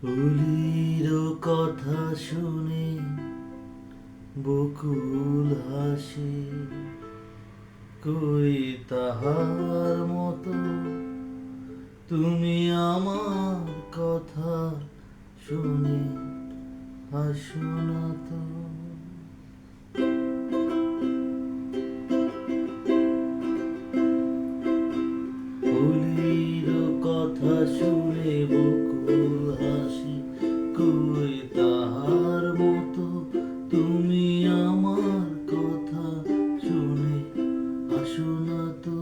ফুলের কথা শুনে বকুল হাসে, কই তাহার মতো তুমি আমার কথা শুনে হাসো না তো। ফুলের কথা শুনে বকুল হাসে, কই তাহার মতো তুমি আমার কথা শুনে হাসো না তো।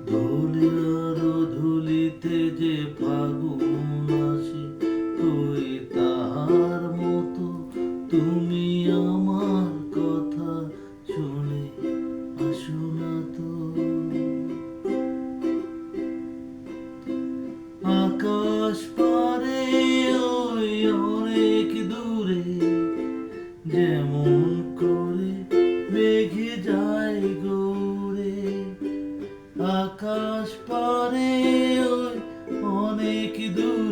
ধুলি আরো ধুলিতে যে ফাগুন আসে, কই তাহার মতো তুমি আমার কথা শুনে হাসো না তো। আকাশ পারে ওই অনেক দূরে, যেমন করে মেঘে যায় গৌরে। আকাশ পারে ওই অনেক দূরে,